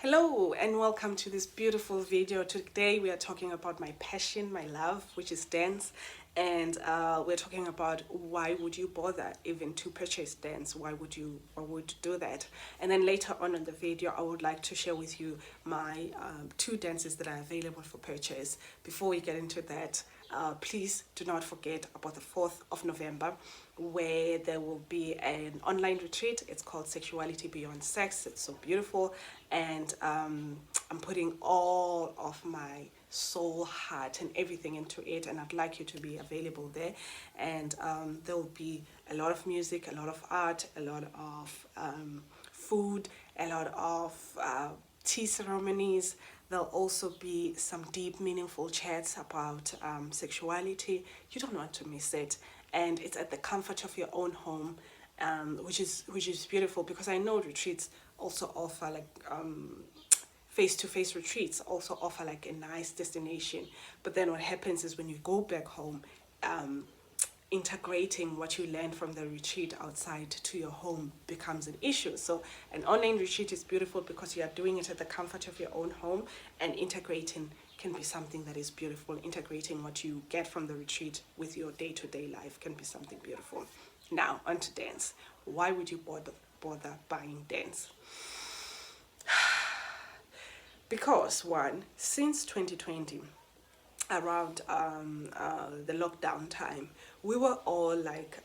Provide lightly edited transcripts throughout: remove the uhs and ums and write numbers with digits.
Hello and welcome to this beautiful video. Today we are talking about my passion, my love, which is dance, and we're talking about why would you bother even to purchase dance? Why would you do that? And then later on in the video I would like to share with you my two dances that are available for purchase. Before we get into that, please do not forget about the 4th of November, where there will be an online retreat. It's called Sexuality Beyond Sex. It's so beautiful, and I'm putting all of my soul, heart, and everything into it, and I'd like you to be available there. And there will be a lot of music, a lot of art, a lot of food, a lot of tea ceremonies. There'll also be some deep, meaningful chats about sexuality. You don't want to miss it, and it's at the comfort of your own home, which is beautiful, because I know retreats also offer like face-to-face retreats also offer like a nice destination. But then what happens is when you go back home, integrating what you learn from the retreat outside to your home becomes an issue. So an online retreat is beautiful because you are doing it at the comfort of your own home, and integrating can be something that is beautiful. Integrating what you get from the retreat with your day-to-day life can be something beautiful. Now on to dance. Why would you bother buying dance? Because one, since 2020, around the lockdown time, we were all like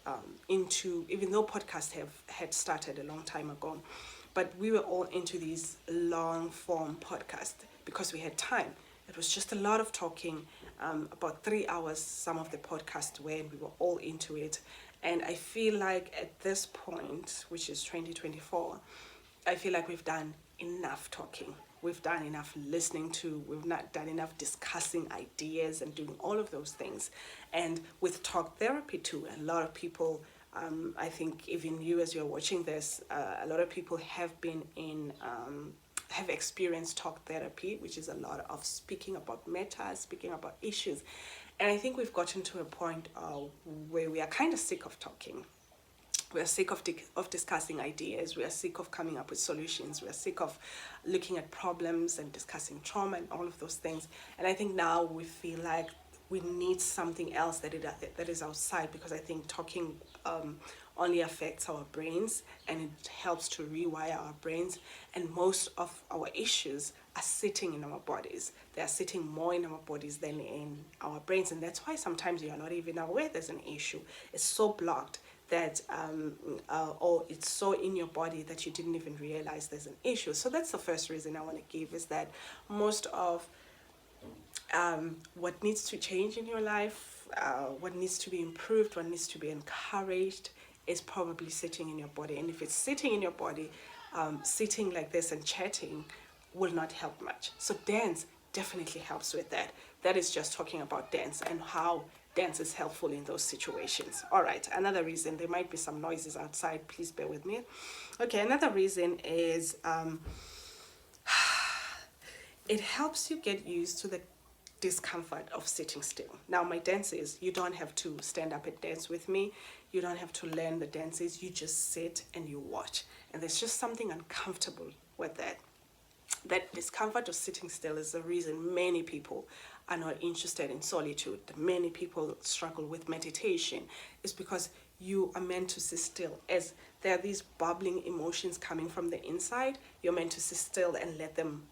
into, even though podcasts had started a long time ago, but we were all into these long form podcasts because we had time. It was just a lot of talking, about 3 hours some of the podcasts were, and we were all into it. And I feel like at this point, which is 2024, I feel like we've done enough talking. We've done enough listening to, we've not done enough discussing ideas and doing all of those things. And with talk therapy too, a lot of people, I think even you as you're watching this, a lot of people have been in, have experienced talk therapy, which is a lot of speaking about matters, speaking about issues. And I think we've gotten to a point where we are kind of sick of talking. We are sick of discussing ideas. We are sick of coming up with solutions. We are sick of looking at problems and discussing trauma and all of those things. And I think now we feel like we need something else that is outside, because I think talking only affects our brains, and it helps to rewire our brains. And most of our issues are sitting in our bodies. They are sitting more in our bodies than in our brains. And that's why sometimes you are not even aware there's an issue. It's so blocked that or it's so in your body that you didn't even realize there's an issue. So that's the first reason I want to give, is that most of what needs to change in your life, what needs to be improved, what needs to be encouraged, is probably sitting in your body. And if it's sitting in your body, sitting like this and chatting will not help much. So dance definitely helps with that. That is just talking about dance and how dance is helpful in those situations. All right, another reason, there might be some noises outside, please bear with me. Okay, another reason is it helps you get used to the discomfort of sitting still. Now my dances, you don't have to stand up and dance with me. You don't have to learn the dances. You just sit and you watch. And there's just something uncomfortable with that. That discomfort of sitting still is the reason many people are not interested in solitude. Many people struggle with meditation. It's because you are meant to sit still. As there are these bubbling emotions coming from the inside, you're meant to sit still and let them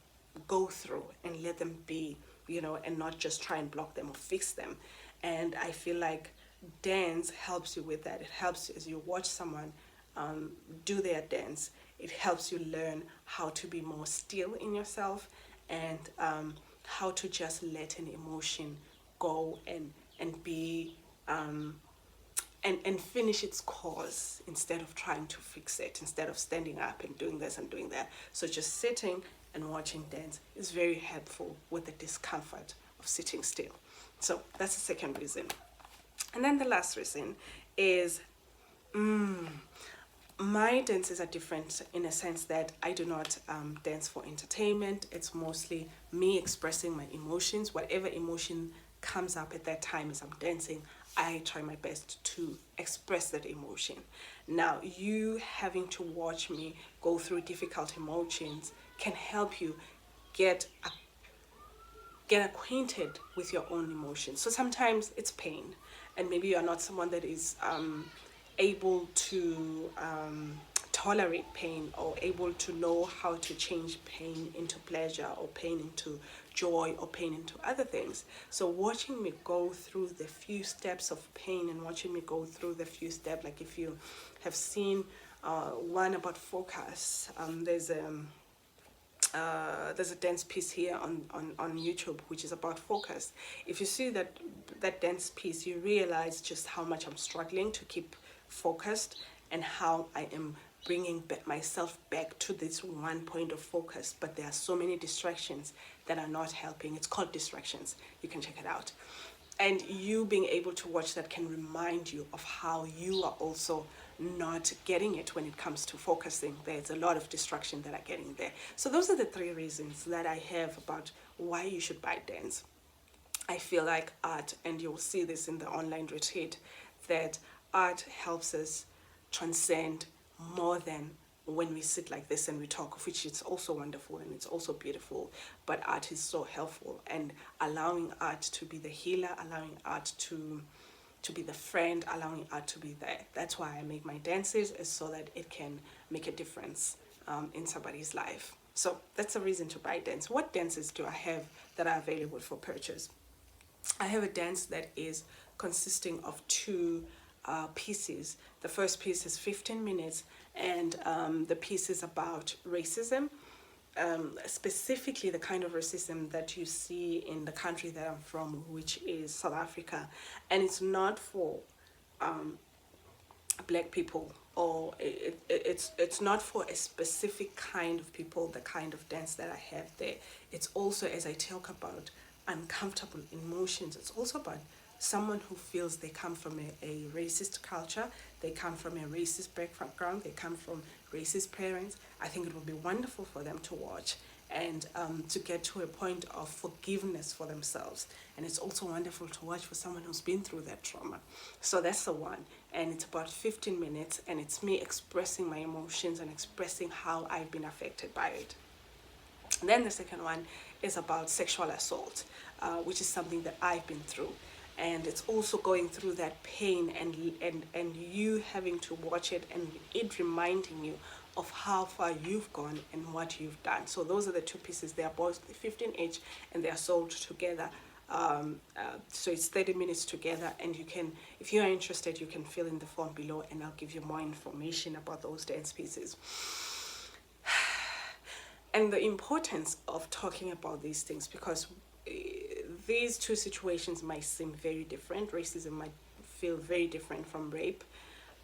go through and let them be, and not just try and block them or fix them. And I feel like dance helps you with that. It helps you as you watch someone do their dance. It helps you learn how to be more still in yourself, and how to just let an emotion go and be and finish its course, instead of trying to fix it, instead of standing up and doing this and doing that. So just sitting and watching dance is very helpful with the discomfort of sitting still. So that's the second reason. And then the last reason is my dances are different in a sense that I do not dance for entertainment. It's mostly me expressing my emotions. Whatever emotion comes up at that time as I'm dancing, I try my best to express that emotion. Now, you having to watch me go through difficult emotions can help you get get acquainted with your own emotions. So sometimes it's pain, and maybe you're not someone that is able to tolerate pain, or able to know how to change pain into pleasure, or pain into joy, or pain into other things. So watching me go through the few steps of pain, and watching me go through the few steps, like if you have seen one about focus, there's a dance piece here on YouTube which is about focus. If you see that dance piece, you realize just how much I'm struggling to keep focused, and how I am bringing myself back to this one point of focus, but there are so many distractions that are not helping. It's called Distractions. You can check it out. And you being able to watch that can remind you of how you are also not getting it when it comes to focusing. There's a lot of distraction that are getting there. So those are the 3 reasons that I have about why you should buy dance. I feel like art, and you'll see this in the online retreat, that art helps us transcend more than when we sit like this and we talk, which is also wonderful and it's also beautiful. But art is so helpful, and allowing art to be the healer, allowing art to be the friend, allowing art to be there. That's why I make my dances, is so that it can make a difference in somebody's life. So that's the reason to buy dance. What dances do I have that are available for purchase? I have a dance that is consisting of 2 pieces. The first piece is 15 minutes, and the piece is about racism, specifically the kind of racism that you see in the country that I'm from, which is South Africa. And it's not for black people, or it's not for a specific kind of people, the kind of dance that I have there. It's also, as I talk about uncomfortable emotions, it's also about someone who feels they come from a racist culture, they come from a racist background, they come from racist parents. I think it would be wonderful for them to watch, and to get to a point of forgiveness for themselves. And it's also wonderful to watch for someone who's been through that trauma. So that's the one, and it's about 15 minutes, and it's me expressing my emotions and expressing how I've been affected by it. And then the second one is about sexual assault, which is something that I've been through. And it's also going through that pain, and you having to watch it, and it reminding you of how far you've gone and what you've done. So those are the 2 pieces. They are both 15 each, and they are sold together. So it's 30 minutes together, and you can, if you are interested, you can fill in the form below, and I'll give you more information about those dance pieces. And the importance of talking about these things, because these 2 situations might seem very different. Racism might feel very different from rape.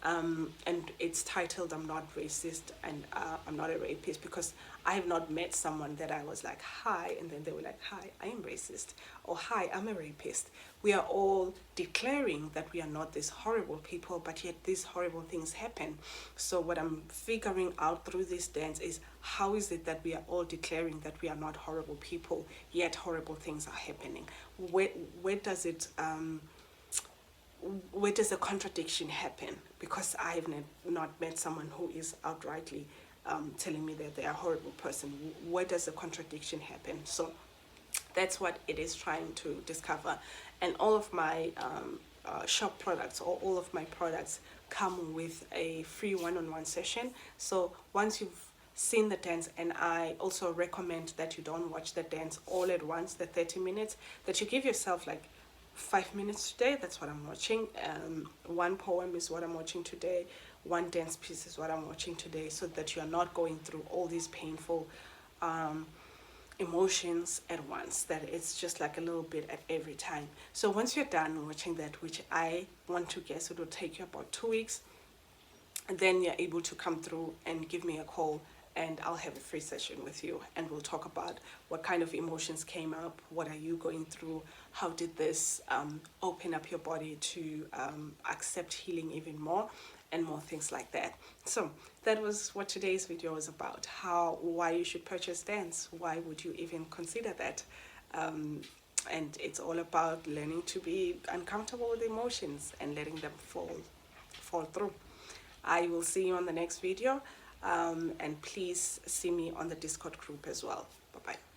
And it's titled I'm Not Racist, and I'm Not a Rapist, because I have not met someone that I was like, hi, and then they were like, hi, I am racist, or hi, I'm a rapist. We are all declaring that we are not these horrible people, but yet these horrible things happen. So what I'm figuring out through this dance is, how is it that we are all declaring that we are not horrible people, yet horrible things are happening? Where does it where does the contradiction happen? Because I have not met someone who is outrightly telling me that they are a horrible person. Where does the contradiction happen? So that's what it is trying to discover. And all of my shop products, or all of my products, come with a free one-on-one session. So once you've seen the dance, and I also recommend that you don't watch the dance all at once, the 30 minutes, that you give yourself like 5 minutes today. That's what I'm watching. One poem is what I'm watching today. One dance piece is what I'm watching today, so that you are not going through all these painful emotions at once, that it's just like a little bit at every time. So once you're done watching that, which I want to guess it will take you about 2 weeks, and then you're able to come through and give me a call, and I'll have a free session with you, and we'll talk about what kind of emotions came up, what are you going through, how did this open up your body to accept healing even more, and more things like that. So that was what today's video was about, why you should purchase dance, why would you even consider that. And it's all about learning to be uncomfortable with emotions and letting them fall through. I will see you on the next video. And please see me on the Discord group as well. Bye bye.